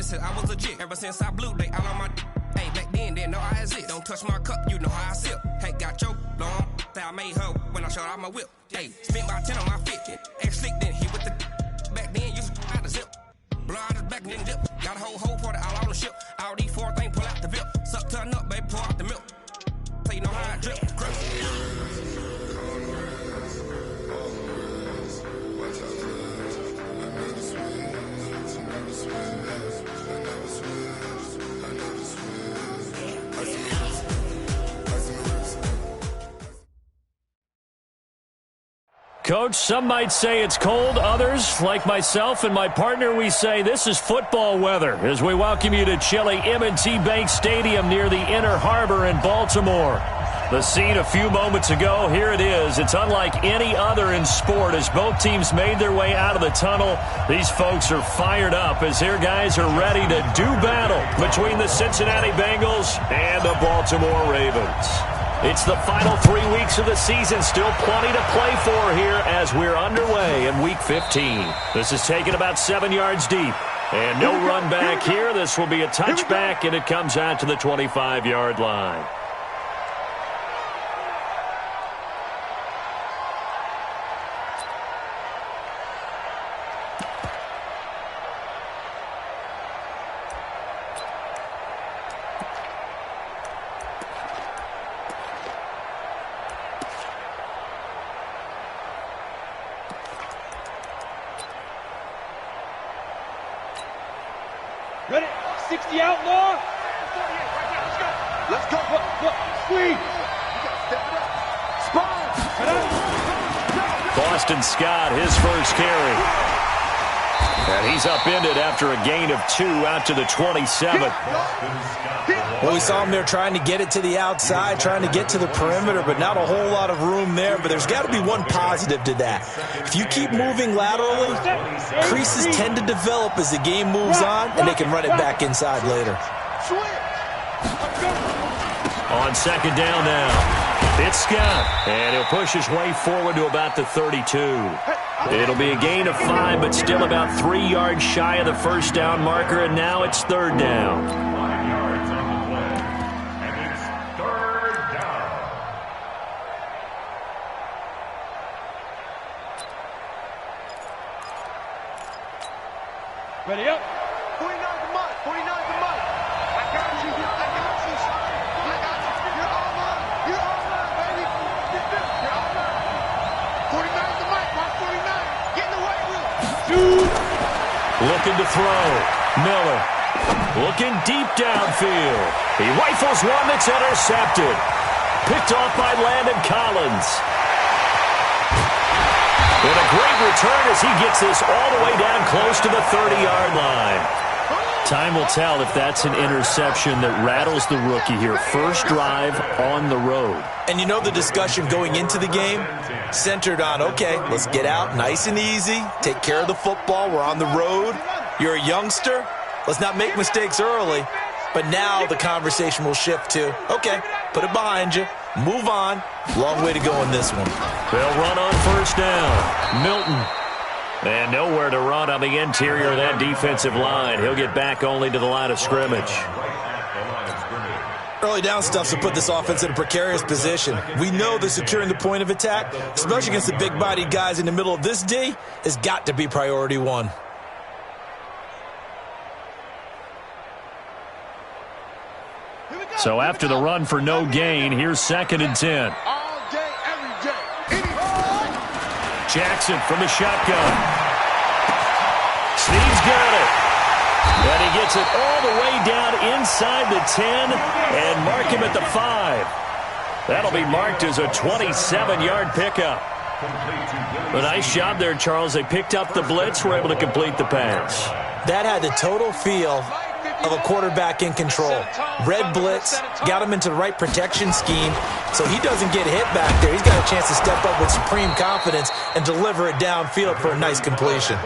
said I was legit. Ever since I blew, they all on my. Hey, back then, didn't know I exist. Don't touch my cup, you know how I sip. Hey, got your long. I made her when I showed out my whip. Hey, spent about 10 on my fit. Ex-slick, then hit with the. Back then, used to out the zip. Blow out his back and then dip. Got a whole party all on the ship. All these 4 things, pull out the VIP. Suck, turn up, baby, pour out the milk. So you know how I drip. Grip. Coach, some might say it's cold. Others, like myself and my partner, we say this is football weather as we welcome you to chilly M&T Bank Stadium near the Inner Harbor in Baltimore. The scene a few moments ago, here it is. It's unlike any other in sport as both teams made their way out of the tunnel. These folks are fired up as their guys are ready to do battle between the Cincinnati Bengals and the Baltimore Ravens. It's the final 3 weeks of the season. Still plenty to play for here as we're underway in Week 15. This is taken about 7 yards deep. And no run back here. This will be a touchback, and it comes out to the 25-yard line. Ready? 60 outlaw. Let's go. Look. Sweep. Spot. Boston Scott, his first carry. And he's upended after a gain of 2 out to the 27. Well, we saw him there trying to get it to the outside, trying to get to the perimeter, but not a whole lot of room there. But there's got to be one positive to that. If you keep moving laterally, creases tend to develop as the game moves on, and they can run it back inside later. On second down now, it's Scott, and he'll push his way forward to about the 32. It'll be a gain of 5, but still about 3 yards shy of the first down marker, and now it's third down. 5 yards on the play, and it's third down. Ready up. 49 to Mike. 49 to Mike. I got you. You're all mine, baby. You're all mine. 49 to Mike. Mark 49. Get in the way, Will. Looking to throw. Miller. Looking deep downfield. He rifles one that's intercepted. Picked off by Landon Collins. And a great return as he gets this all the way down close to the 30-yard line. Time will tell if that's an interception that rattles the rookie here. First drive on the road. And you know the discussion going into the game centered on, okay, let's get out nice and easy, take care of the football, we're on the road. You're a youngster, let's not make mistakes early. But now the conversation will shift to, okay, put it behind you, move on. Long way to go in this one. They'll run on first down. Milton. And nowhere to run on the interior of that defensive line. He'll get back only to the line of scrimmage. Early down stuff to put this offense in a precarious position. We know that securing the point of attack, especially against the big-bodied guys in the middle of this D, has got to be priority one. So after the run for no gain, here's 2nd and 10. All day, every day. Jackson from the shotgun. Snead's got it. And he gets it all the way down inside the 10 and mark him at the 5. That'll be marked as a 27-yard pickup. A nice job there, Charles. They picked up the blitz, were able to complete the pass. That had the total feel of a quarterback in control. Red blitz, got him into the right protection scheme, so he doesn't get hit back there. He's got a chance to step up with supreme confidence and deliver it downfield for a nice completion.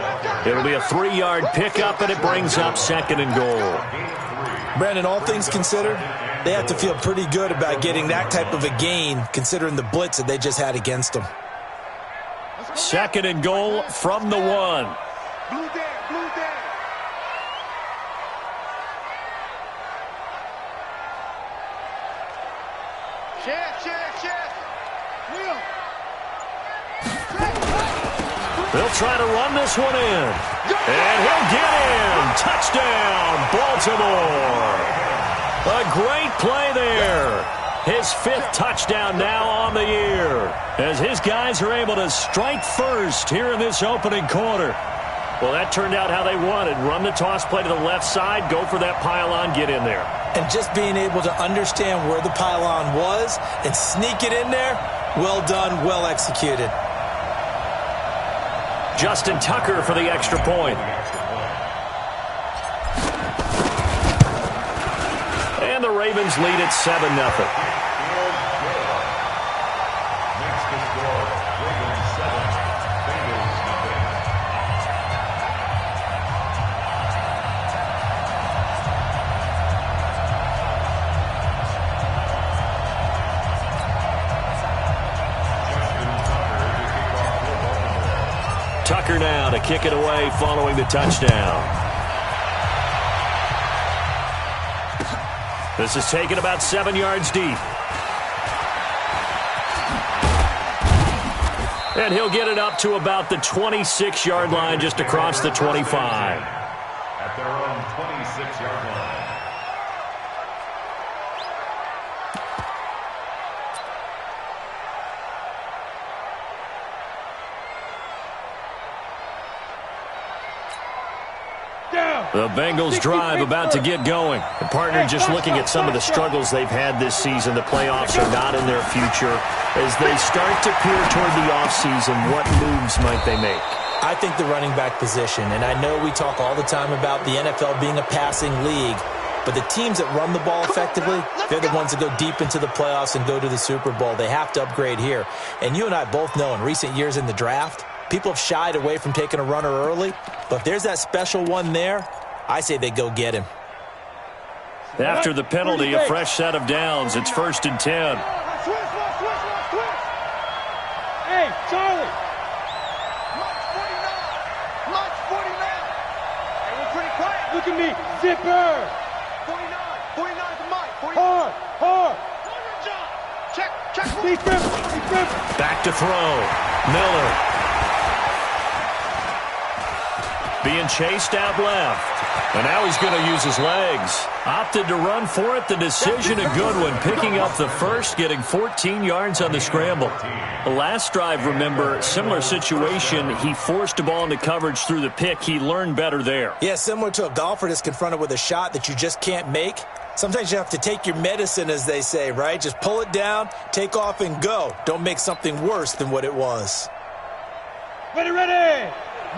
It'll be a 3-yard pickup, and it brings up 2nd and goal. Brandon, all things considered, they have to feel pretty good about getting that type of a gain, considering the blitz that they just had against them. 2nd and goal from the 1. Blue down. Chance. Will. They'll try to run this one in. And he'll get in. Touchdown, Baltimore. A great play there. His 5th touchdown now on the year, as his guys are able to strike first here in this opening quarter. Well, that turned out how they wanted. Run the toss play to the left side, go for that pylon, get in there. And just being able to understand where the pylon was and sneak it in there, well done, well executed. Justin Tucker for the extra point. And the Ravens lead at 7-0. Tucker now to kick it away following the touchdown. This is taken about 7 yards deep. And he'll get it up to about the 26-yard line, just across the 25. At their own 26-yard line. The Bengals drive about to get going. The partner just looking at some of the struggles they've had this season. The playoffs are not in their future. As they start to peer toward the offseason, what moves might they make? I think the running back position, and I know we talk all the time about the NFL being a passing league, but the teams that run the ball effectively, they're the ones that go deep into the playoffs and go to the Super Bowl. They have to upgrade here. And you and I both know in recent years in the draft, people have shied away from taking a runner early, but if there's that special one there, I say they go get him. After the penalty, a fresh set of downs. It's 1st and 10. Hey, Charlie. March 49. Hey, we're pretty quiet. Look at me. Zipper. 49 to Mike. Hard. Check. Defense. Back to throw. Miller. Being chased out left. And now he's going to use his legs. Opted to run for it. The decision a good one. Picking up the first, getting 14 yards on the scramble. The last drive, remember, similar situation. He forced a ball into coverage through the pick. He learned better there. Yeah, similar to a golfer that's confronted with a shot that you just can't make. Sometimes you have to take your medicine, as they say, right? Just pull it down, take off, and go. Don't make something worse than what it was. Ready.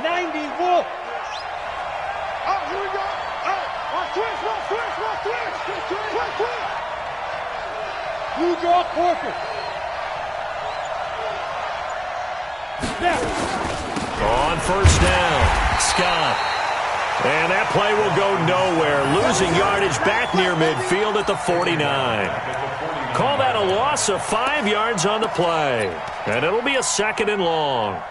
90 Wolf. Oh, here we go. Oh, twist. Blue draw corporate. On 1st down, Scott. And that play will go nowhere. Losing yardage back near midfield at the 49. Call that a loss of 5 yards on the play. And it'll be a 2nd and long.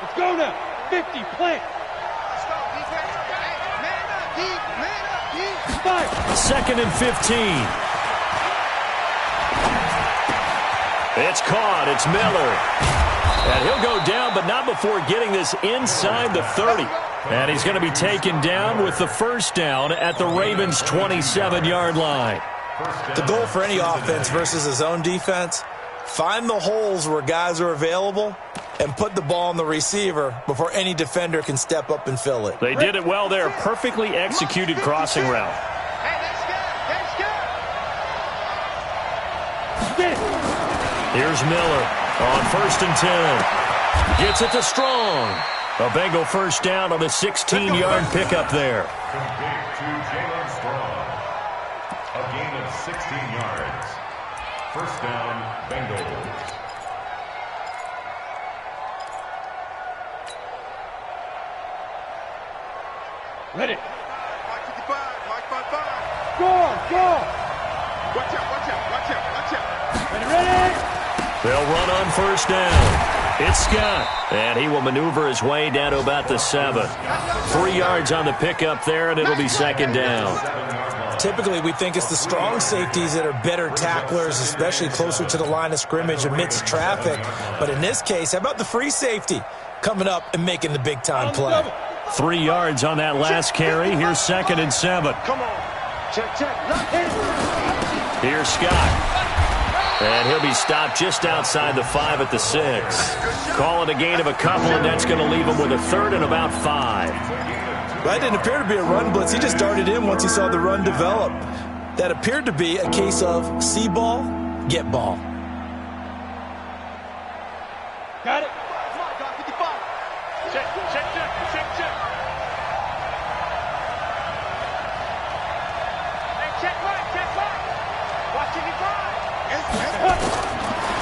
Let's go now. 50, plant. Let's go, defense. Man up, deep. Fire. 2nd and 15. It's caught. It's Miller. And he'll go down, but not before getting this inside the 30. And he's going to be taken down with the 1st down at the Ravens' 27-yard line. The goal for any offense versus his own defense, find the holes where guys are available and put the ball on the receiver before any defender can step up and fill it. They did it well there. Perfectly executed crossing route. Hey, that's good. Here's Miller on 1st and 10. Gets it to Strong. A Bengal 1st down on a 16-yard pickup there. Complete to Jalen Strong. A gain of 16 yards. 1st down, Bengals. Ready. Mike 55. Go. Watch out. Ready. They'll run on 1st down. It's Scott, and he will maneuver his way down to about the 7. 3 yards on the pickup there, and it'll be second down. Typically, we think it's the strong safeties that are better tacklers, especially closer to the line of scrimmage amidst traffic. But in this case, how about the free safety coming up and making the big-time play? 3 yards on that last carry. Here's second and 7. Come on. Check. Here's Scott. And he'll be stopped just outside the 5 at the 6. Call it a gain of a couple, and that's going to leave him with a third and about 5. That didn't appear to be a run blitz. He just darted in once he saw the run develop. That appeared to be a case of see ball, get ball. Got it. Come on, dog, 55. Check. Hey, check right. Watch it, he drive.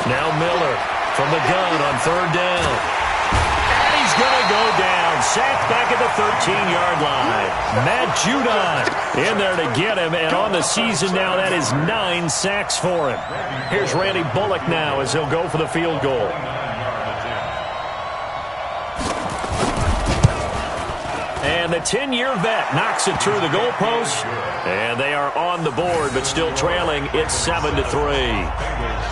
Now Miller from the gun on third down. And he's going to go down. Sacked back at the 13-yard line. Matt Judon in there to get him. And on the season now, that is 9 sacks for him. Here's Randy Bullock now as he'll go for the field goal. And the 10-year vet knocks it through the goalpost. And they are on the board, but still trailing. It's 7-3.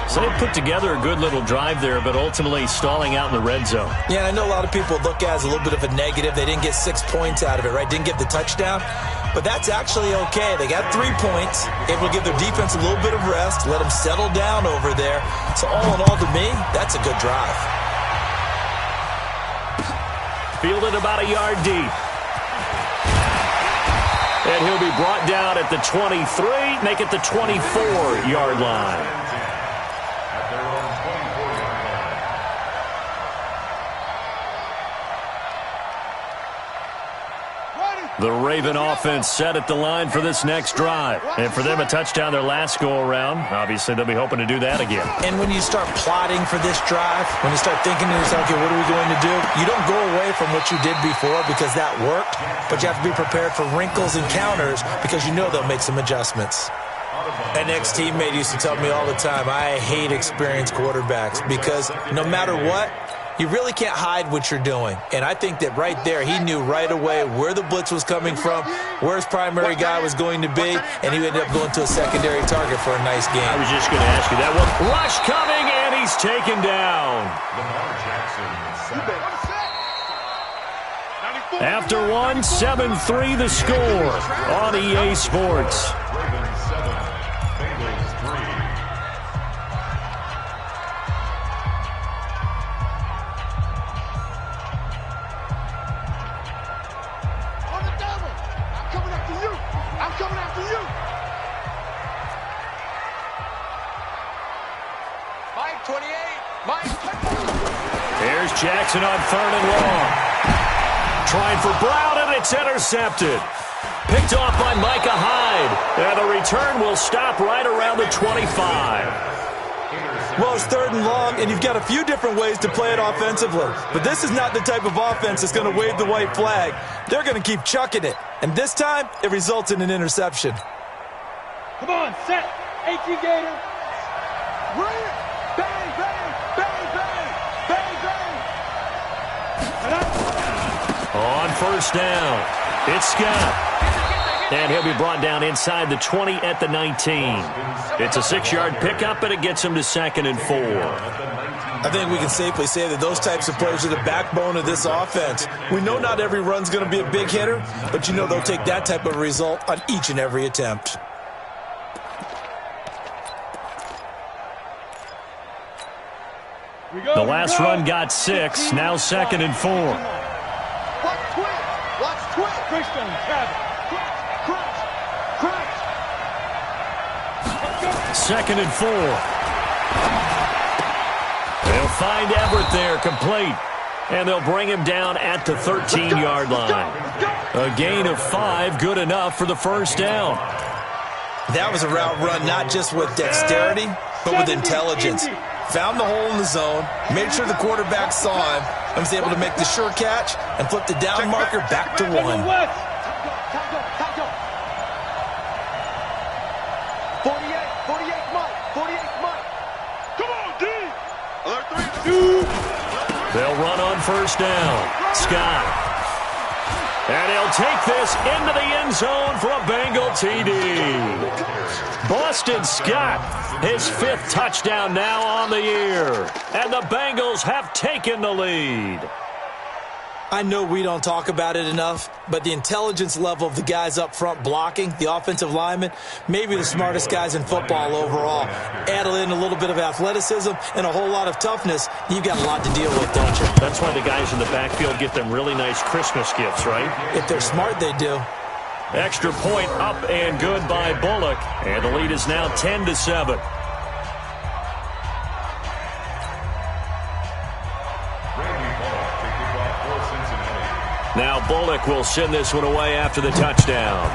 So they put together a good little drive there, but ultimately stalling out in the red zone. Yeah, I know a lot of people look at it as a little bit of a negative. They didn't get 6 points out of it, right? Didn't get the touchdown. But that's actually okay. They got 3 points, able to give their defense a little bit of rest, let them settle down over there. So all in all, to me, that's a good drive. Fielded about a yard deep. And he'll be brought down at the 23, make it the 24-yard line. At their own 24-yard line. The Raven offense set at the line for this next drive. And for them, a touchdown their last go-around. Obviously, they'll be hoping to do that again. And when you start plotting for this drive, when you start thinking to yourself, okay, what are we going to do? You don't go away from what you did before because that worked, but you have to be prepared for wrinkles and counters because you know they'll make some adjustments. An ex-teammate used to tell me all the time, I hate experienced quarterbacks because no matter what, you really can't hide what you're doing. And I think that right there, he knew right away where the blitz was coming from, where his primary guy was going to be, and he ended up going to a secondary target for a nice game. I was just going to ask you that one. Rush coming, and he's taken down. After one, 7-3 the score on EA Sports. Ravens 7, Bengals 3. On the double. I'm coming after you. Mike, 28. Mike. Here's Jackson on third and long. Trying for Brown, and it's intercepted. Picked off by Micah Hyde. And the return will stop right around the 25. Well, it's third and long, and you've got a few different ways to play it offensively. But this is not the type of offense that's going to wave the white flag. They're going to keep chucking it. And this time, it results in an interception. Come on, set. 18 Gator. Bring it. Bang, bang, bang, bang, bang, bang. On first down, it's Scott. And he'll be brought down inside the 20 at the 19. It's a 6-yard pickup, but it gets him to 2nd and 4. I think we can safely say that those types of players are the backbone of this offense. We know not every run's going to be a big hitter, but you know they'll take that type of result on each and every attempt. The last run got 6, now 2nd and 4. Watch twist. Watch twist. Christian, Travis. Crunch. 2nd and 4. They'll find Everett there, complete. And they'll bring him down at the 13-yard line. A gain of 5, good enough for the first down. That was a route run not just with dexterity, but with intelligence. Found the hole in the zone, made sure the quarterback saw him, and was able to make the sure catch and flip the down marker back to 1. Time go. 48, Mike. 48, Mike. Come on, D. Alert 3. They'll run on first down. Scott. And he'll take this into the end zone for a Bengal TD. Boston Scott, his 5th touchdown now on the year. And the Bengals have taken the lead. I know we don't talk about it enough, but the intelligence level of the guys up front blocking, the offensive linemen, maybe the smartest guys in football overall. Add in a little bit of athleticism and a whole lot of toughness, you've got a lot to deal with, don't you? That's why the guys in the backfield get them really nice Christmas gifts, right? If they're smart, they do. Extra point up and good by Bullock, and the lead is now 10-7. Now Bullock will send this one away after the touchdown.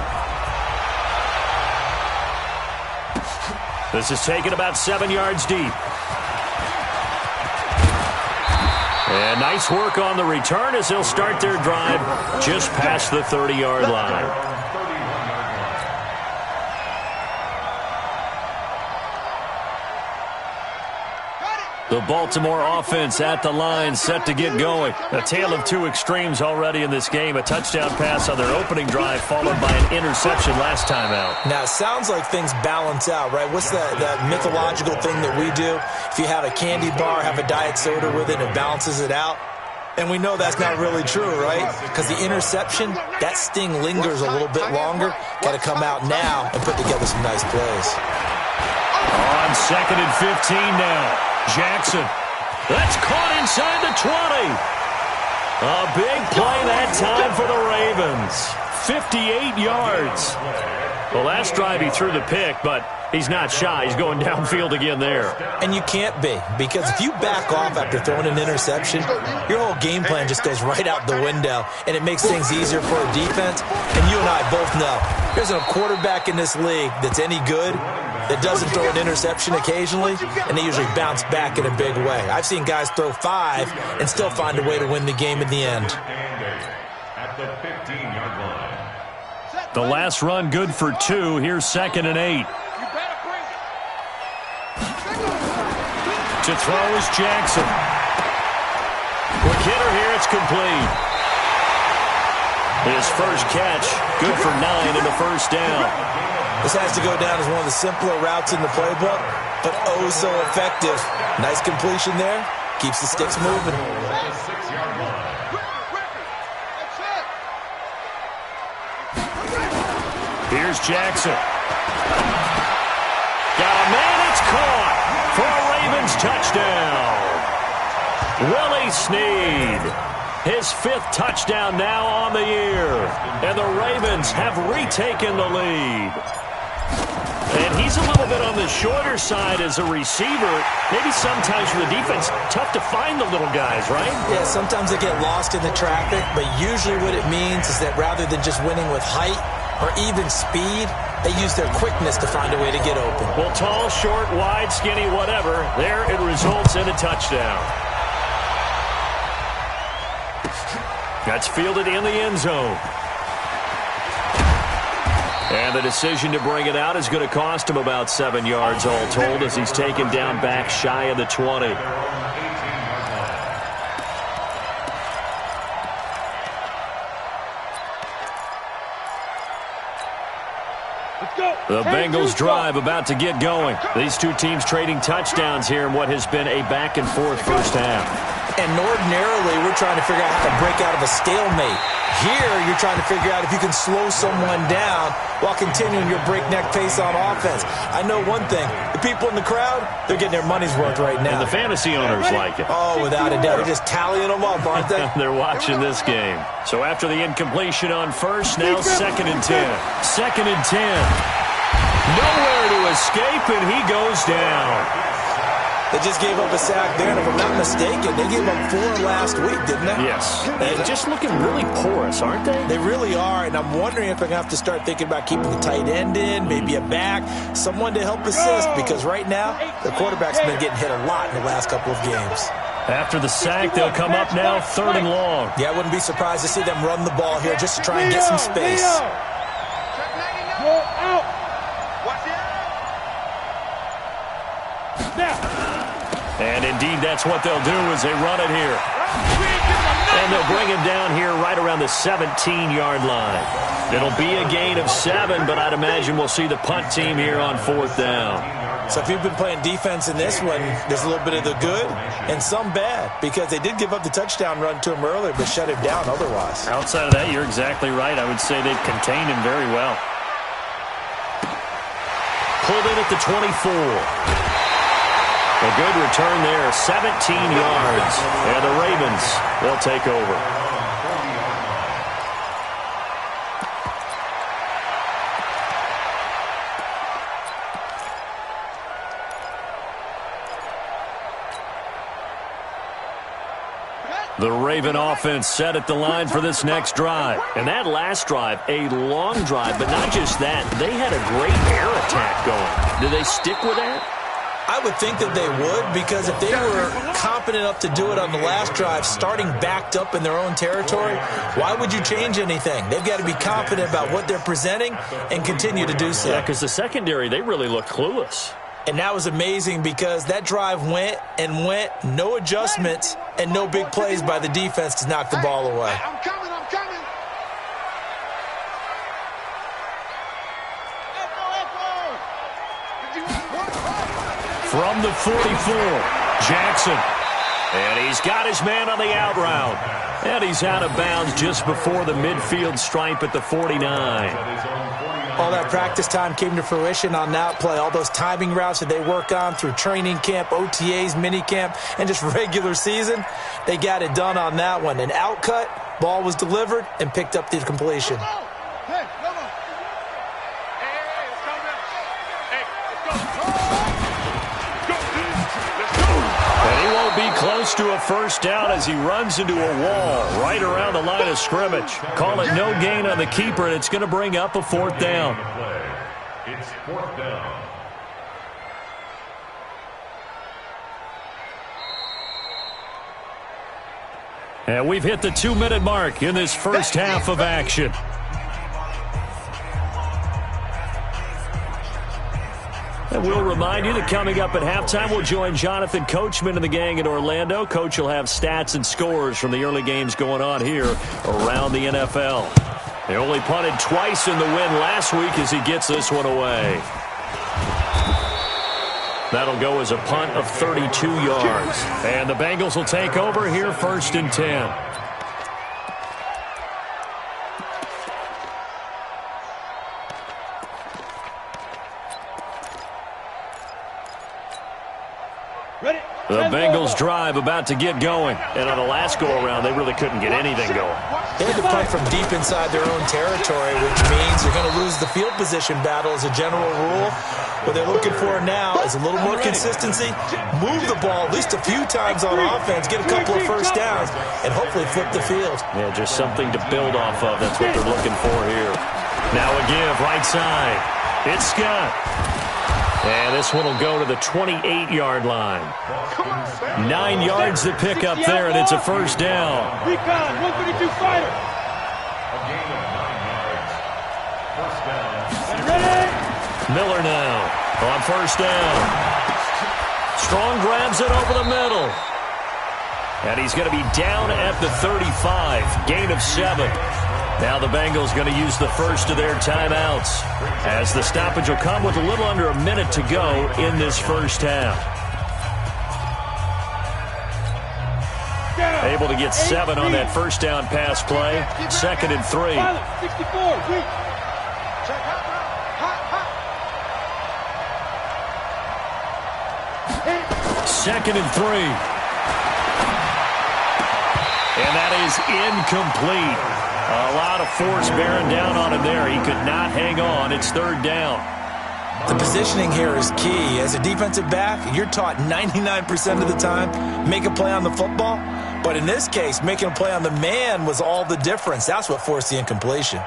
This is taken about 7 yards deep. And nice work on the return as they'll start their drive just past the 30-yard line. The Baltimore offense at the line, set to get going. A tale of two extremes already in this game. A touchdown pass on their opening drive, followed by an interception last time out. Now, it sounds like things balance out, right? What's that mythological thing that we do? If you have a candy bar, have a diet soda with it, it balances it out. And we know that's not really true, right? Because the interception, that sting lingers a little bit longer. Got to come out now and put together some nice plays. On 2nd and 15 now. Jackson. That's caught inside the 20. A big play that time for the Ravens. 58 yards. Well, last drive he threw the pick, but he's not shy. He's going downfield again there. And you can't be, because if you back off after throwing an interception, your whole game plan just goes right out the window, and it makes things easier for a defense. And you and I both know there's a quarterback in this league that's any good that doesn't throw an interception occasionally, and they usually bounce back in a big way. I've seen guys throw 5 and still find a way to win the game in the end. At the 15-yard line. The last run good for 2. Here's 2nd and 8. To throw is Jackson. With Kidder here, it's complete. His first catch, good for 9 and a first down. This has to go down as one of the simpler routes in the playbook, but oh so effective. Nice completion there. Keeps the sticks moving. Here's Jackson. Got a man, it's caught for a Ravens touchdown. Willie Snead. His 5th touchdown now on the year. And the Ravens have retaken the lead. And he's a little bit on the shorter side as a receiver. Maybe sometimes for the defense, tough to find the little guys, right? Yeah, sometimes they get lost in the traffic, but usually what it means is that rather than just winning with height or even speed, they use their quickness to find a way to get open. Well, tall, short, wide, skinny, whatever, there it results in a touchdown. That's fielded in the end zone. And the decision to bring it out is going to cost him about 7 yards all told as he's taken down back shy of the 20. The Bengals drive about to get going. These two teams trading touchdowns here in what has been a back-and-forth first half. And ordinarily, we're trying to figure out how to break out of a stalemate. Here, you're trying to figure out if you can slow someone down while continuing your breakneck pace on offense. I know one thing. The people in the crowd, they're getting their money's worth right now. And the fantasy owners like it. Oh, without a doubt. They're just tallying them up, aren't they? They're watching this game. So after the incompletion on first, now 2nd and 10. 2nd and 10. Nowhere to escape, and he goes down. They just gave up a sack there, and if I'm not mistaken, they gave up 4 last week, didn't they? Yes. They're just looking really porous, aren't they? They really are, and I'm wondering if they're going to have to start thinking about keeping the tight end in, maybe a back, someone to help assist, because right now, the quarterback's been getting hit a lot in the last couple of games. After the sack, they'll come up now 3rd and long. Yeah, I wouldn't be surprised to see them run the ball here just to try and get some space. Go out. And indeed, that's what they'll do as they run it here. they'll bring him down here right around the 17-yard line. It'll be a gain of 7, but I'd imagine we'll see the punt team here on 4th down. So if you've been playing defense in this one, there's a little bit of the good and some bad, because they did give up the touchdown run to him earlier, but shut him down otherwise. Outside of that, you're exactly right. I would say they've contained him very well. Pulled in at the 24. A good return there, 17 yards. And the Ravens, they'll take over. The Raven offense set at the line for this next drive. And that last drive, a long drive, but not just that. They had a great air attack going. Do they stick with that? I would think that they would, because if they were competent enough to do it on the last drive, starting backed up in their own territory, why would you change anything? They've got to be confident about what they're presenting and continue to do so. Yeah, because the secondary, they really looked clueless. And that was amazing, because that drive went and went, no adjustments, and no big plays by the defense to knock the ball away. I'm coming, I'm coming. From the 44, Jackson. And he's got his man on the out route. And he's out of bounds just before the midfield stripe at the 49. All that practice time came to fruition on that play. All those timing routes that they work on through training camp, OTAs, minicamp, and just regular season, they got it done on that one. An outcut, ball was delivered, and picked up the completion. Hey, come on. Hey, let's go now. Hey, let's go. And he won't be close to a first down as he runs into a wall right around the line of scrimmage. Call it no gain on the keeper, and it's going to bring up a 4th down. It's 4th down. And we've hit the 2-minute mark in this first half of action. And we'll remind you that coming up at halftime, we'll join Jonathan Coachman and the gang in Orlando. Coach will have stats and scores from the early games going on here around the NFL. They only punted twice in the win last week as he gets this one away. That'll go as a punt of 32 yards. And the Bengals will take over here 1st and 10. The Bengals drive about to get going. And on the last go-around, they really couldn't get anything going. They had to punt from deep inside their own territory, which means you're going to lose the field position battle as a general rule. What they're looking for now is a little more consistency, move the ball at least a few times on offense, get a couple of first downs, and hopefully flip the field. Yeah, just something to build off of. That's what they're looking for here. Now a give, right side. It's Scott. And this one will go to the 28-yard line. 9 yards to pick up there, and it's a first down. Recon, 132 fighter. A gain of 9 yards. First down. Ready? Miller now on first down. Strong grabs it over the middle. And he's going to be down at the 35. Gain of 7. Now the Bengals going to use the first of their timeouts, as the stoppage will come with a little under a minute to go in this first half. Able to get 7 on that first down pass play. 2nd and 3. 64, weak. Second and 3. And that is incomplete. A lot of force bearing down on him there. He could not hang on. It's 3rd down. The positioning here is key. As a defensive back, you're taught 99% of the time, make a play on the football. But in this case, making a play on the man was all the difference. That's what forced the incompletion.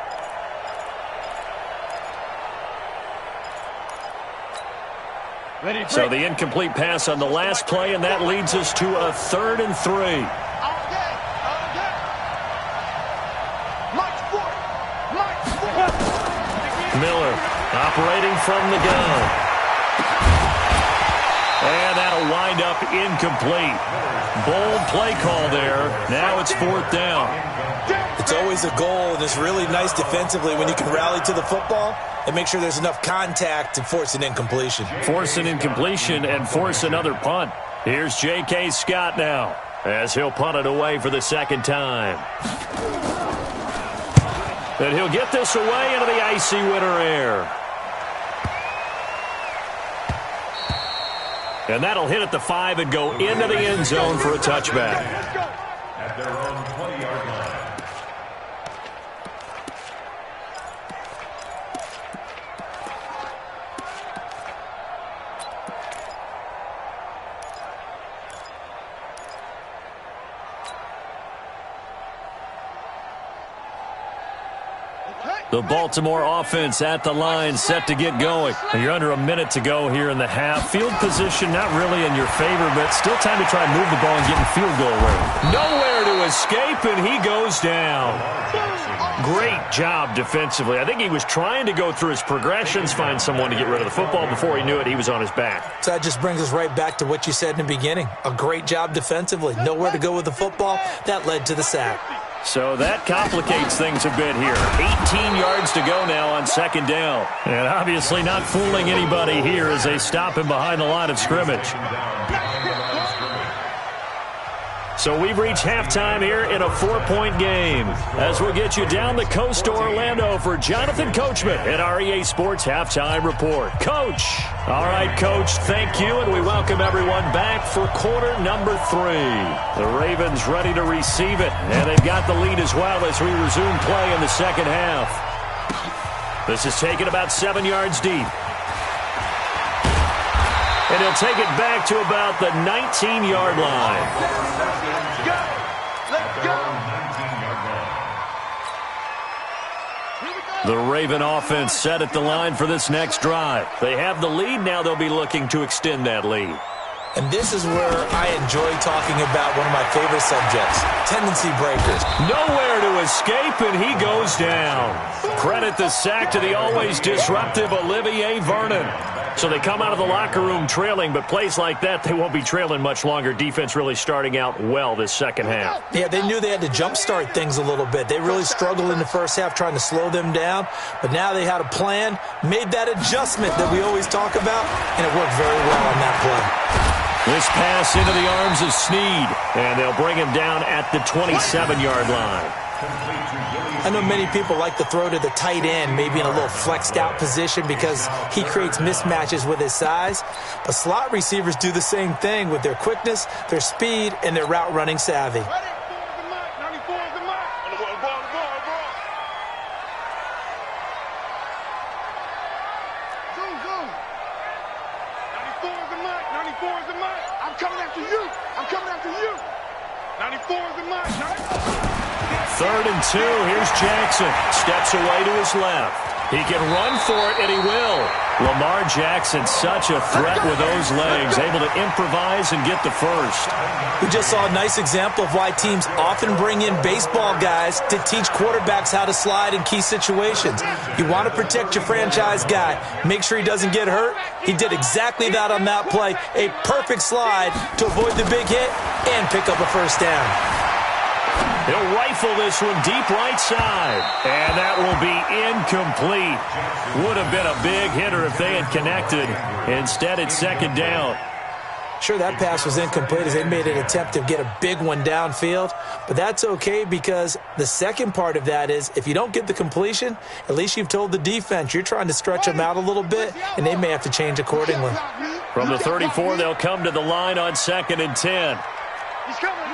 So the incomplete pass on the last play, and that leads us to a 3rd and 3. Miller operating from the gun. And that'll wind up incomplete. Bold play call there. Now it's 4th down. It's always a goal, and it's really nice defensively when you can rally to the football and make sure there's enough contact to force an incompletion. Force an incompletion and force another punt. Here's J.K. Scott now as he'll punt it away for the second time. And he'll get this away into the icy winter air. And that'll hit at the 5 and go into the end zone for a touchback. At their own 20-yard line. The Baltimore offense at the line, set to get going. And you're under a minute to go here in the half. Field position not really in your favor, but still time to try and move the ball and get in field goal range. Nowhere to escape, and he goes down. Great job defensively. I think he was trying to go through his progressions, find someone to get rid of the football. Before he knew it, he was on his back. So that just brings us right back to what you said in the beginning. A great job defensively. Nowhere to go with the football. That led to the sack. So that complicates things a bit here. 18 yards to go now on second down. And obviously not fooling anybody here as they stop him behind the line of scrimmage. So we've reached halftime here in a 4-point game. As we'll get you down the coast to Orlando for Jonathan Coachman at our EA Sports Halftime Report. Coach! All right, Coach, thank you, and we welcome everyone back for quarter number 3. The Ravens ready to receive it, and they've got the lead as well as we resume play in the second half. This is taken about 7 yards deep. And he'll take it back to about the 19-yard line. The Raven offense set at the line for this next drive. They have the lead. Now they'll be looking to extend that lead. And this is where I enjoy talking about one of my favorite subjects, tendency breakers. Nowhere to escape, and he goes down. Credit the sack to the always disruptive Olivier Vernon. So they come out of the locker room trailing, but plays like that, they won't be trailing much longer. Defense really starting out well this second half. Yeah, they knew they had to jumpstart things a little bit. They really struggled in the first half trying to slow them down, but now they had a plan, made that adjustment that we always talk about, and it worked very well on that play. This pass into the arms of Snead, and they'll bring him down at the 27-yard line. I know many people like to throw to the tight end, maybe in a little flexed out position because he creates mismatches with his size. But slot receivers do the same thing with their quickness, their speed, and their route running savvy. Third and 2. Here's Jackson. Steps away to his left. He can run for it, and he will. Lamar Jackson, such a threat with those legs, able to improvise and get the first. We just saw a nice example of why teams often bring in baseball guys to teach quarterbacks how to slide in key situations. You want to protect your franchise guy. Make sure he doesn't get hurt. He did exactly that on that play. A perfect slide to avoid the big hit and pick up a first down. He'll rifle this one deep right side. And that will be incomplete. Would have been a big hitter if they had connected. Instead, it's second down. Sure, that pass was incomplete as they made an attempt to get a big one downfield. But that's okay because the second part of that is if you don't get the completion, at least you've told the defense you're trying to stretch them out a little bit, and they may have to change accordingly. From the 34, they'll come to the line on 2nd and 10. He's coming.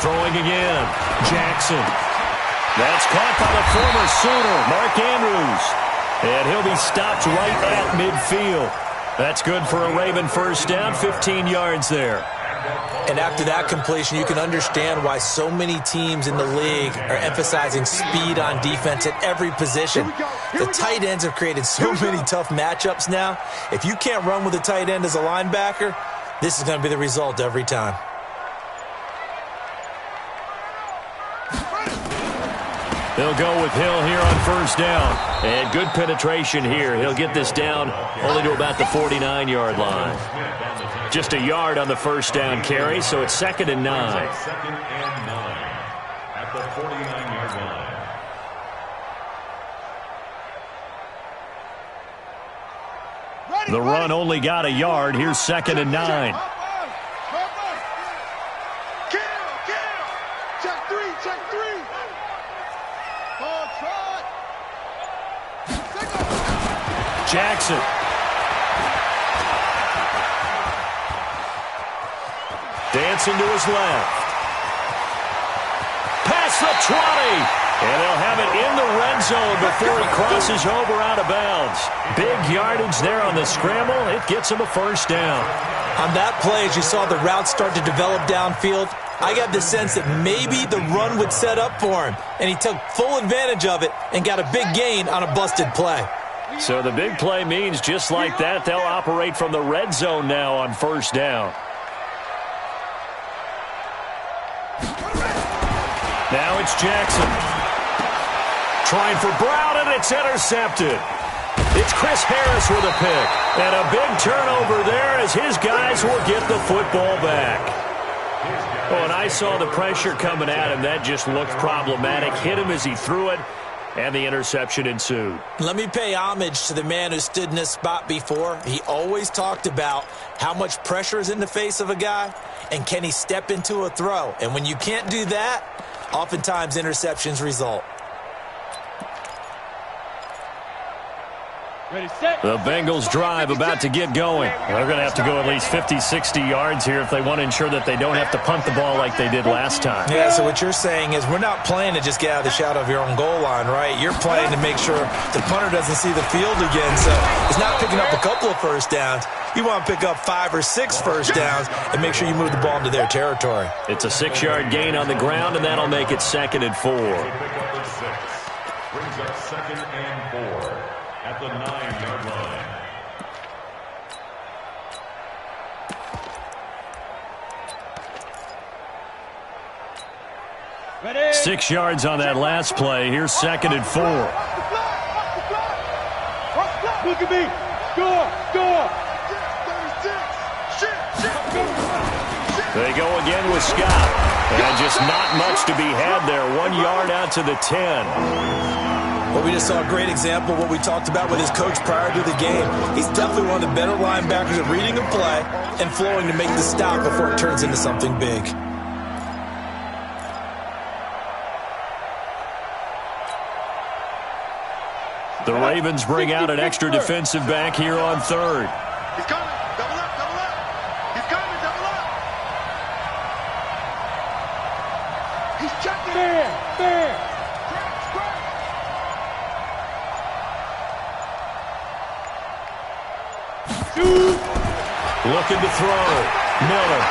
Throwing again. Jackson. That's caught by the former Sooner, Mark Andrews. And he'll be stopped right at midfield. That's good for a Raven first down, 15 yards there. And after that completion, you can understand why so many teams in the league are emphasizing speed on defense at every position. The tight ends have created so many tough matchups now. If you can't run with a tight end as a linebacker, this is going to be the result every time. They'll go with Hill here on first down. And good penetration here. He'll get this down only to about the 49-yard line. Just a yard on the first down carry, so it's 2nd and 9. Second and 9 at the 49-yard line. The run only got a yard. Here's 2nd and 9. Check three. Jackson. Dancing to his left. Past the 20. And they'll have it in the red zone before he crosses over out of bounds. Big yardage there on the scramble. It gets him a first down. On that play, as you saw the route start to develop downfield, I got the sense that maybe the run would set up for him, and he took full advantage of it and got a big gain on a busted play. So the big play means just like that, they'll operate from the red zone now on first down. Now it's Jackson. Trying for Brown, and it's intercepted. It's Chris Harris with a pick. And a big turnover there as his guys will get the football back. Oh, and I saw the pressure coming at him. That just looked problematic. Hit him as he threw it, and the interception ensued. Let me pay homage to the man who stood in this spot before. He always talked about how much pressure is in the face of a guy, and can he step into a throw. And when you can't do that, oftentimes interceptions result. Ready, set. The Bengals drive about to get going. They're going to have to go at least 50, 60 yards here if they want to ensure that they don't have to punt the ball like they did last time. Yeah, so what you're saying is we're not playing to just get out of the shadow of your own goal line, right? You're playing to make sure the punter doesn't see the field again. So it's not picking up a couple of first downs. You want to pick up 5 or 6 first downs and make sure you move the ball into their territory. It's a 6-yard gain on the ground, and that'll make it 2nd and 4. Brings up 2nd and 4 at the 9-yard line. Ready. 6 yards on that last play. Here's 2nd and 4. Look at me. Score. They go again with Scott. And just not much to be had there. 1 yard out to the 10. Well, we just saw a great example of what we talked about with his coach prior to the game. He's definitely one of the better linebackers at reading a play and flowing to make the stop before it turns into something big. The Ravens bring out an extra defensive back here on 3rd. He's coming. Double up. He's coming. Double up. He's checking. Fair. Looking to throw. Miller.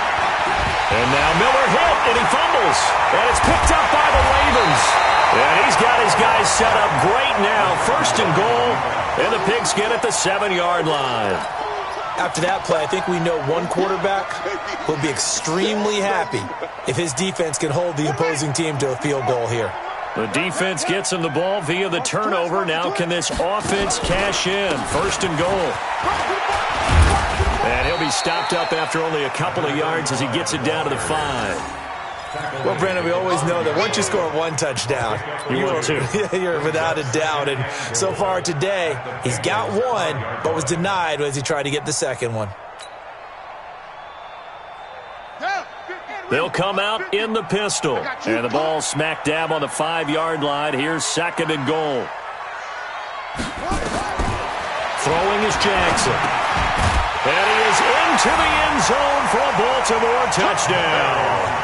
And now Miller hit, and he fumbles. And it's picked up by the Ravens. And he's got his guys set up great now. 1st and goal. And the Pigskin at the 7-yard line. After that play, I think we know one quarterback will be extremely happy if his defense can hold the opposing team to a field goal here. The defense gets him the ball via the turnover. Now can this offense cash in? 1st and goal. And he'll be stopped up after only a couple of yards as he gets it down to the 5. Well, Brandon, we always know that once you score 1 touchdown, you're without a doubt. And so far today, he's got 1, but was denied as he tried to get the 2nd one. They'll come out in the pistol. And the ball smack dab on the 5-yard line. Here's 2nd and goal. Throwing is Jackson. And he is into the end zone for a Baltimore touchdown.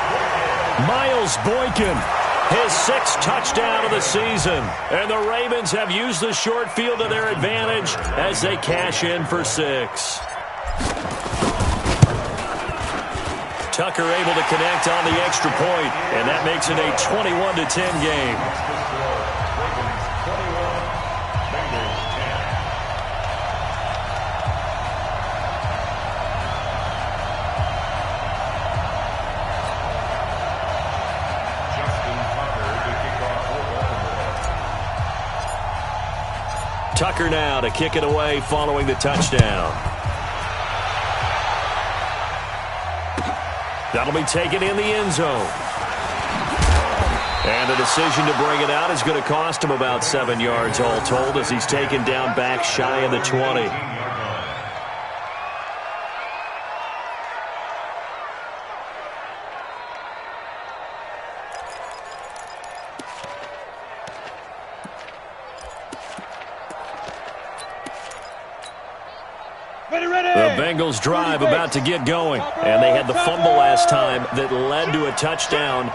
Miles Boykin, his 6th touchdown of the season. And the Ravens have used the short field to their advantage as they cash in for 6. Tucker able to connect on the extra point, and that makes it a 21-10 game. Tucker now to kick it away following the touchdown. That'll be taken in the end zone. And the decision to bring it out is going to cost him about 7 yards all told as he's taken down back shy of the 20. The Bengals drive about to get going, and they had the fumble last time that led to a touchdown.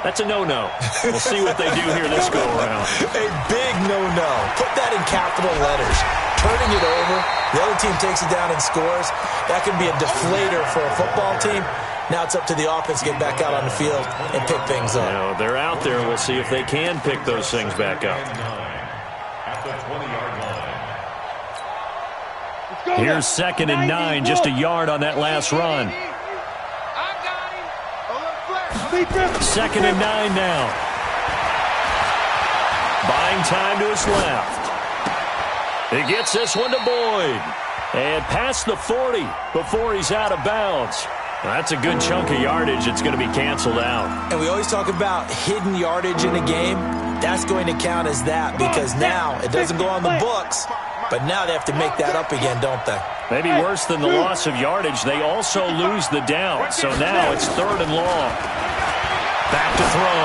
That's a no-no. We'll see what they do here this go-around. A big no-no. Put that in capital letters. Turning it over, the other team takes it down and scores. That can be a deflator for a football team. Now it's up to the offense to get back out on the field and pick things up. You know, they're out there. We'll see if they can pick those things back up. At the 20-yard line. Here's 2nd and 9, just a yard on that last run. 2nd and 9 now. Buying time to his left. He gets this one to Boyd. And past the 40 before he's out of bounds. That's a good chunk of yardage. It's going to be canceled out. And we always talk about hidden yardage in a game. That's going to count as that because now it doesn't go on the books. But now they have to make that up again, don't they? Maybe worse than the loss of yardage, they also lose the down. So now it's 3rd and long. Back to throw.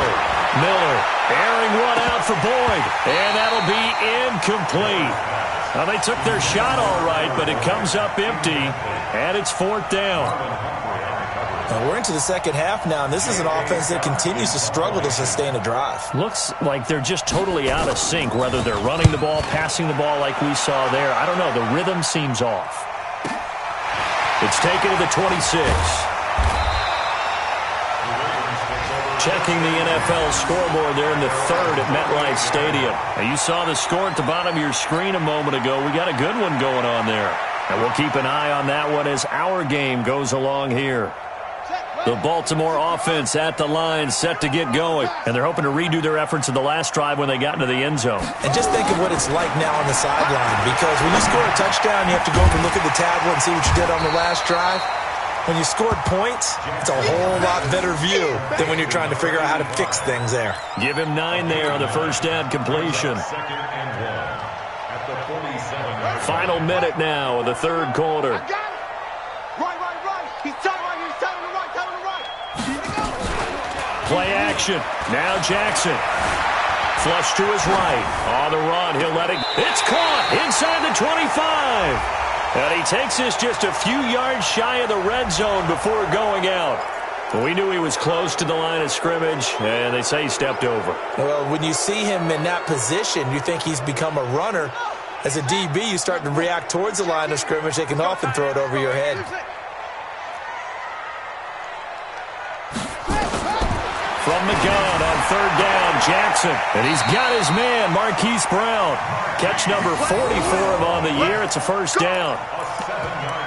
Miller airing one out for Boyd. And that'll be incomplete. Now, they took their shot all right, but it comes up empty. And it's 4th down. Now we're into the second half now, and this is an offense that continues to struggle to sustain a drive. Looks like they're just totally out of sync, whether they're running the ball, passing the ball like we saw there. I don't know. The rhythm seems off. It's taken to the 26. Checking the NFL scoreboard there in the 3rd at MetLife Stadium. Now, you saw the score at the bottom of your screen a moment ago. We got a good one going on there. And we'll keep an eye on that one as our game goes along here. The Baltimore offense at the line, set to get going. And they're hoping to redo their efforts in the last drive when they got into the end zone. And just think of what it's like now on the sideline. Because when you score a touchdown, you have to go over and look at the tablet and see what you did on the last drive. When you scored points, it's a whole lot better view than when you're trying to figure out how to fix things there. Give him 9 there on the first down completion. 2nd and 1 at the 47-yard line. Final minute now of the 3rd quarter. Right. He's tight right here. He's tight on the right. Tight on the right. Play action. Now Jackson. Flush to his right. On the run. He'll let it. It's caught inside the 25. And he takes this just a few yards shy of the red zone before going out. We knew he was close to the line of scrimmage, and they say he stepped over. Well, when you see him in that position, you think he's become a runner. As a DB, you start to react towards the line of scrimmage. They can often throw it over your head. From the gun on 3rd down, Jackson. And he's got his man, Marquise Brown. Catch number 44 of on the year. It's a first down.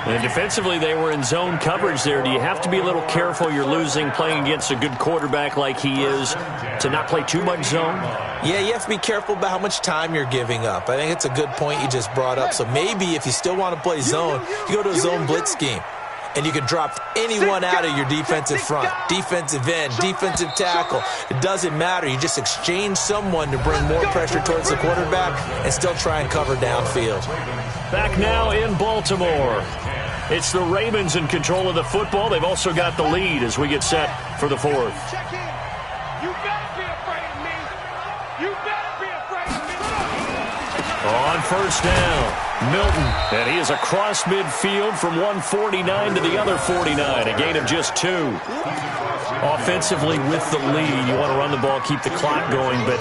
And defensively, they were in zone coverage there. Do you have to be a little careful? You're losing, playing against a good quarterback like he is, to not play too much zone? Yeah, you have to be careful about how much time you're giving up. I think it's a good point you just brought up. So maybe if you still want to play zone, you go to a zone blitz scheme. And you can drop anyone out of your defensive front, defensive end, defensive tackle. It doesn't matter. You just exchange someone to bring more pressure towards the quarterback and still try and cover downfield. Back now in Baltimore. It's the Ravens in control of the football. They've also got the lead as we get set for the 4th. Check in. You better be afraid of me. You better be afraid of me. On first down, Milton. And he is across midfield from 149 to the other 49. A gain of just 2. Offensively with the lead, you want to run the ball, keep the clock going, but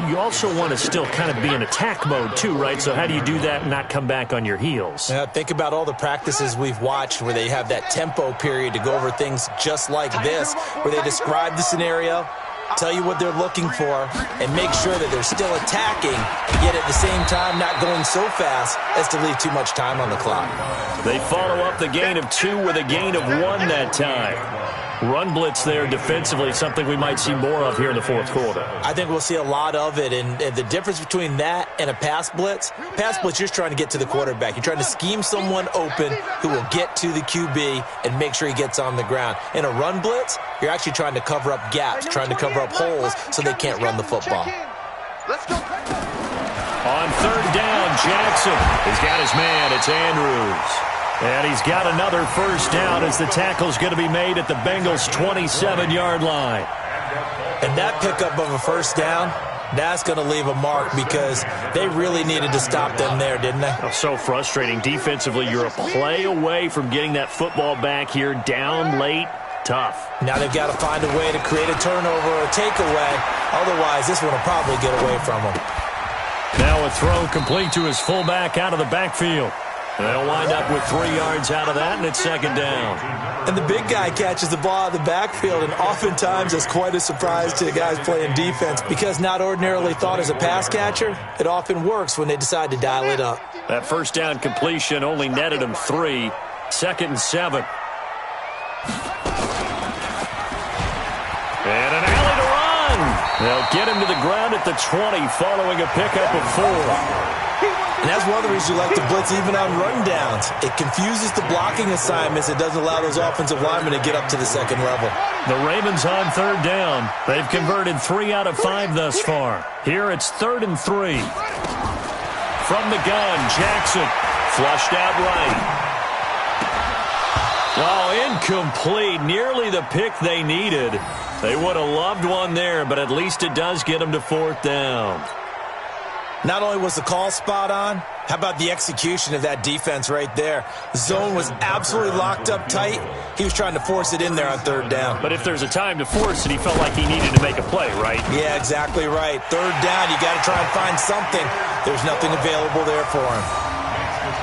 you also want to still kind of be in attack mode too, right? So how do you do that and not come back on your heels? Now, think about all the practices we've watched where they have that tempo period to go over things just like this, where they describe the scenario, tell you what they're looking for, and make sure that they're still attacking, yet at the same time not going so fast as to leave too much time on the clock. They follow up the gain of 2 with a gain of 1 that time. Run blitz there defensively, something we might see more of here in the fourth quarter. I think we'll see a lot of it, and the difference between that and a pass blitz, you're just trying to get to the quarterback. You're trying to scheme someone open who will get to the QB and make sure he gets on the ground. In a run blitz, you're actually trying to cover up gaps, trying to cover up holes so they can't run the football. Let's go. On third down, Jackson has got his man. It's Andrews. And he's got another first down as the tackle's going to be made at the Bengals' 27-yard line. And that pickup of a first down, that's going to leave a mark because they really needed to stop them there, didn't they? Oh, so frustrating. Defensively, you're a play away from getting that football back here down late. Tough. Now they've got to find a way to create a turnover or a takeaway. Otherwise, this one will probably get away from them. Now a throw complete to his fullback out of the backfield. They'll wind up with 3 yards out of that, and it's second down. And the big guy catches the ball out of the backfield, and oftentimes it's quite a surprise to the guys playing defense because not ordinarily thought as a pass catcher, it often works when they decide to dial it up. That first down completion only netted him 3. 2nd and 7. And an alley to run. They'll get him to the ground at the 20 following a pickup of 4. And that's one of the reasons you like to blitz even on run downs. It confuses the blocking assignments. It doesn't allow those offensive linemen to get up to the second level. The Ravens on third down. They've converted 3 out of 5 thus far. Here it's 3rd and 3. From the gun, Jackson flushed out right. Oh, incomplete. Nearly the pick they needed. They would have loved one there, but at least it does get them to 4th down. Not only was the call spot on, how about the execution of that defense right there? Zone was absolutely locked up tight. He was trying to force it in there on 3rd down. But if there's a time to force it, he felt like he needed to make a play, right? Yeah, exactly right. 3rd down, you got to try and find something. There's nothing available there for him.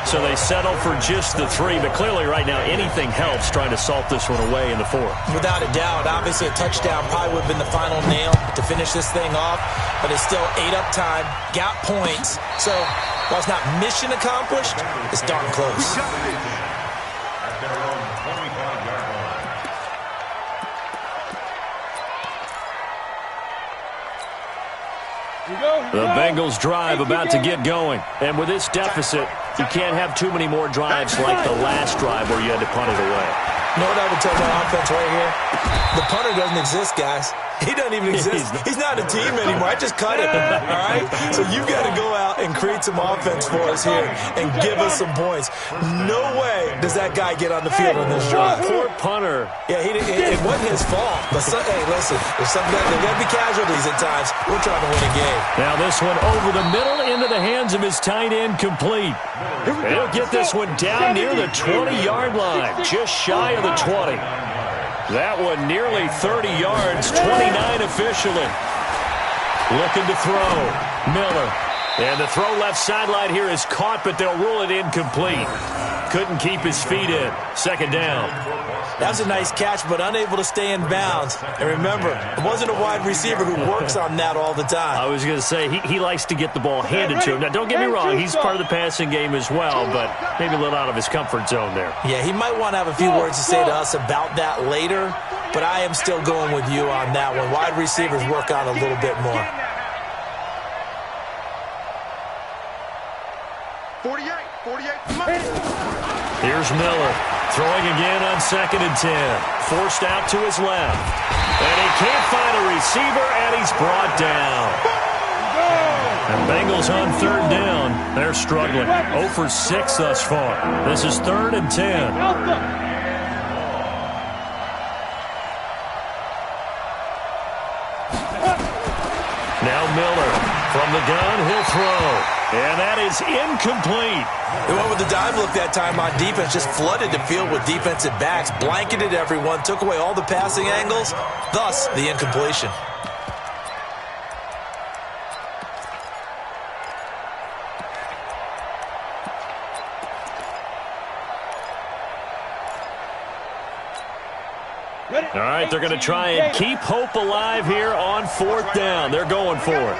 So they settle for just the 3, but clearly right now anything helps trying to salt this one away in the 4th. Without a doubt, obviously a touchdown probably would have been the final nail to finish this thing off, but it's still ate up time, got points. So while it's not mission accomplished, it's darn close. At their own 25-yard line. The Bengals drive about to get going. And with this deficit, you can't have too many more drives like the last drive where you had to punt it away. You know what I would tell my offense right here? The punter doesn't exist, guys. He doesn't even exist. He's not a team anymore. I just cut it, all right? So you've got to go out and create some offense for us here and give us some points. No way does that guy get on the field on this drive. Poor punter. Yeah, it wasn't his fault. But, hey, listen, there's there got to be casualties at times. We're trying to win a game. Now this one over the middle into the hands of his tight end complete. He'll get this one down near the 20-yard line, just shy of the 20. That one nearly 30 yards, 29 officially. Looking to throw. Miller. And the throw left sideline here is caught, but they'll rule it incomplete. Couldn't keep his feet in. Second down. That was a nice catch, but unable to stay in bounds. And remember, it wasn't a wide receiver who works on that all the time. I was going to say, he likes to get the ball handed to him. Now, don't get me wrong, he's part of the passing game as well, but maybe a little out of his comfort zone there. Yeah, he might want to have a few words to say to us about that later, but I am still going with you on that one. Wide receivers work on a little bit more. 48. Here's Miller. Throwing again on 2nd and 10. Forced out to his left. And he can't find a receiver, and he's brought down. And Bengals on 3rd down. They're struggling. 0 for 6 thus far. This is 3rd and 10. Now Miller. From the gun, he'll throw. And that is incomplete. They went with the dive look that time on defense, just flooded the field with defensive backs, blanketed everyone, took away all the passing angles, thus the incompletion. All right, they're going to try and keep hope alive here on 4th down. They're going for it.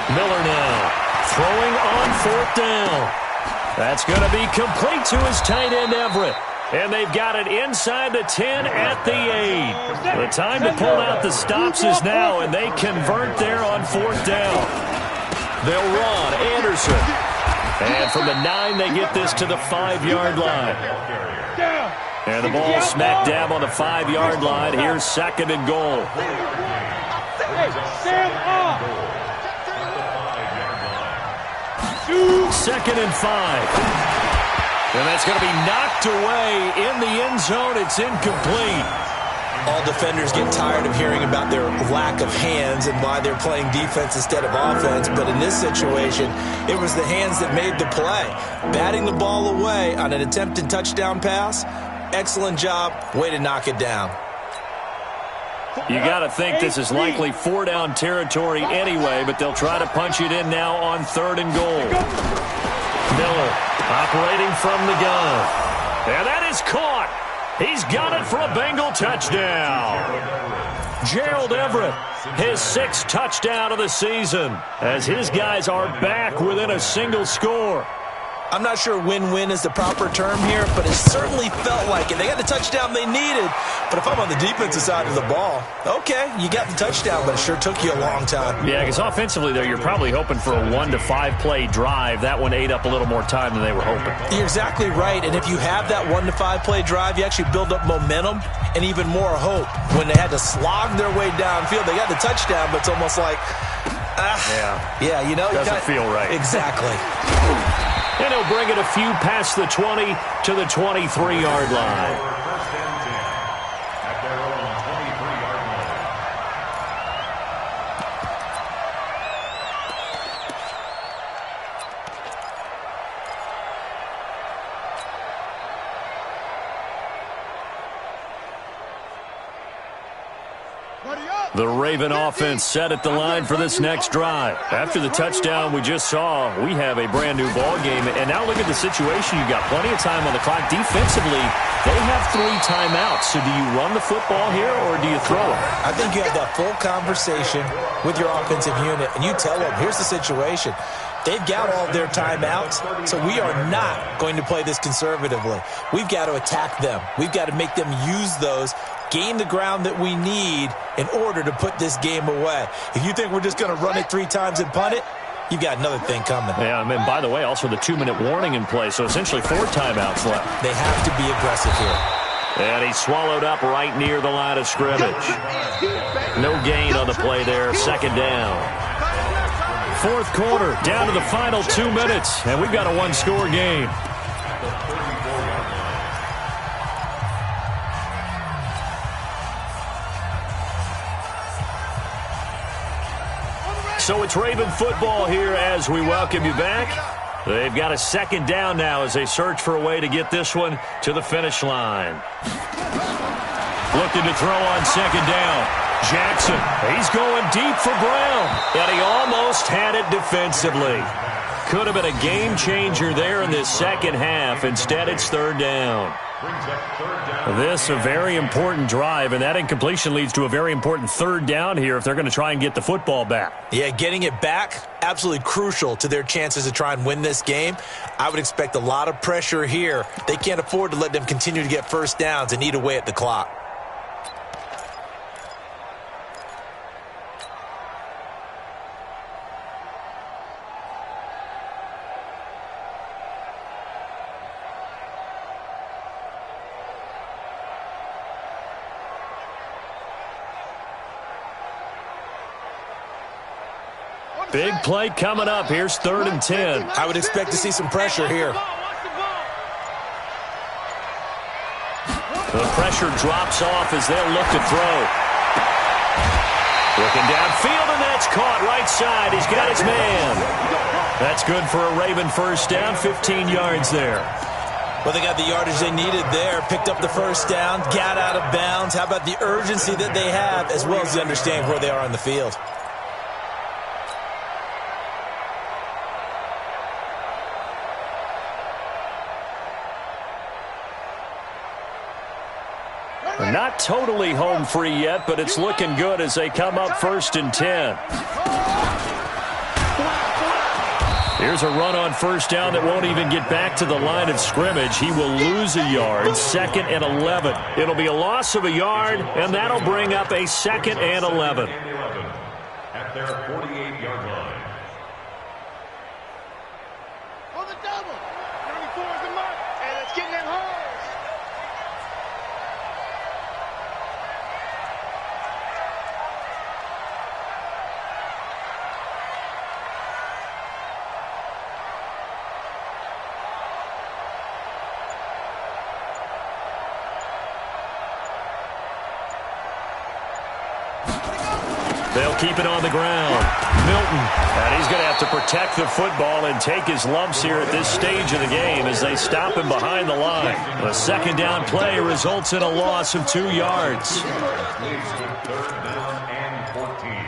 Miller now throwing on 4th down. That's going to be complete to his tight end, Everett. And they've got it inside the 10 at the 8. The time to pull out the stops is now, and they convert there on 4th down. They'll run. Anderson. And from the 9, they get this to the 5-yard line. And the ball smack dab on the 5-yard line. Here's 2nd and goal. Second and 5. And that's going to be knocked away in the end zone. It's incomplete. All defenders get tired of hearing about their lack of hands and why they're playing defense instead of offense. But in this situation, it was the hands that made the play. Batting the ball away on an attempted touchdown pass, excellent job. Way to knock it down. You got to think this is likely 4-down territory anyway, but they'll try to punch it in now on 3rd and goal. Miller operating from the gun. And that is caught. He's got it for a Bengal touchdown. Gerald Everett, his 6th touchdown of the season, as his guys are back within a single score. I'm not sure win-win is the proper term here, but it certainly felt like it. They got the touchdown they needed, but if I'm on the defensive side of the ball, okay, you got the touchdown, but it sure took you a long time. Yeah, because offensively, though, you're probably hoping for a 1 to 5 play drive. That one ate up a little more time than they were hoping. You're exactly right, and if you have that 1 to 5 play drive, you actually build up momentum and even more hope. When they had to slog their way downfield, they got the touchdown, but it's almost like, yeah, you know. Doesn't feel right. Exactly. And he'll bring it a few past the 20 to the 23-yard line. First and 10 at their own 23-yard line. The Raven offense set at the line for this next drive. After the touchdown we just saw, we have a brand-new ball game. And now look at the situation. You've got plenty of time on the clock. Defensively, they have 3 timeouts. So do you run the football here or do you throw it? I think you have that full conversation with your offensive unit, and you tell them, here's the situation. They've got all their timeouts, so we are not going to play this conservatively. We've got to attack them. We've got to make them use those, gain the ground that we need in order to put this game away. If you think we're just going to run it 3 times and punt it, you've got another thing coming. Yeah, and by the way, also the 2-minute warning in play, so essentially 4 timeouts left. They have to be aggressive here. And he's swallowed up right near the line of scrimmage. No gain on the play there, 2nd down. 4th quarter, down to the final 2 minutes, and we've got a 1-score game. So it's Raven football here as we welcome you back. They've got a 2nd down now as they search for a way to get this one to the finish line. Looking to throw on 2nd down. Jackson, he's going deep for Brown, and he almost had it defensively. Could have been a game changer there in this second half. Instead, it's 3rd down. This a very important drive, and that incompletion leads to a very important 3rd down here if they're going to try and get the football back. Yeah, getting it back, absolutely crucial to their chances to try and win this game. I would expect a lot of pressure here. They can't afford to let them continue to get first downs and eat away at the clock. Big play coming up. Here's 3rd and 10. I would expect to see some pressure here. The pressure drops off as they'll look to throw. Looking downfield, and that's caught right side. He's got his man. That's good for a Raven first down, 15 yards there. Well, they got the yardage they needed there, picked up the first down, got out of bounds. How about the urgency that they have, as well as the understanding where they are on the field? Not totally home free yet, but it's looking good as they come up 1st and 10. Here's a run on first down that won't even get back to the line of scrimmage. He will lose a yard. 2nd and 11. It'll be a loss of a yard, and that'll bring up a 2nd and 11. At their 48-yard line. On the double. 94 is the mark. And it's getting them holes. They'll keep it on the ground. Milton. And he's going to have to protect the football and take his lumps here at this stage of the game as they stop him behind the line. A 2nd down play results in a loss of 2 yards. Leads to 3rd down and 14.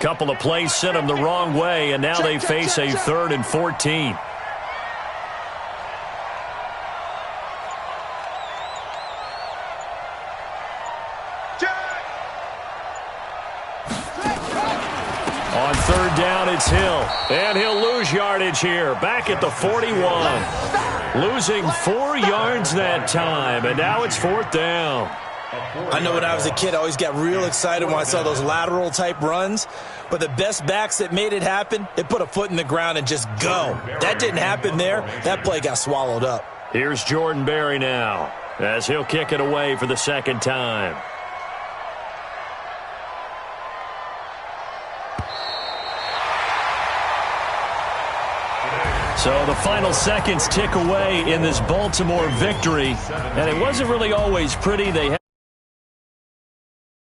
Couple of plays sent them the wrong way, and now they face a 3rd and 14. On 3rd down, it's Hill. And he'll lose yardage here, back at the 41. Losing 4 yards that time, and now it's 4th down. I know when I was a kid, I always got real excited when I saw those lateral-type runs. But the best backs that made it happen, they put a foot in the ground and just go. That didn't happen there. That play got swallowed up. Here's Jordan Berry now, as he'll kick it away for the 2nd time. So the final seconds tick away in this Baltimore victory, and it wasn't really always pretty. They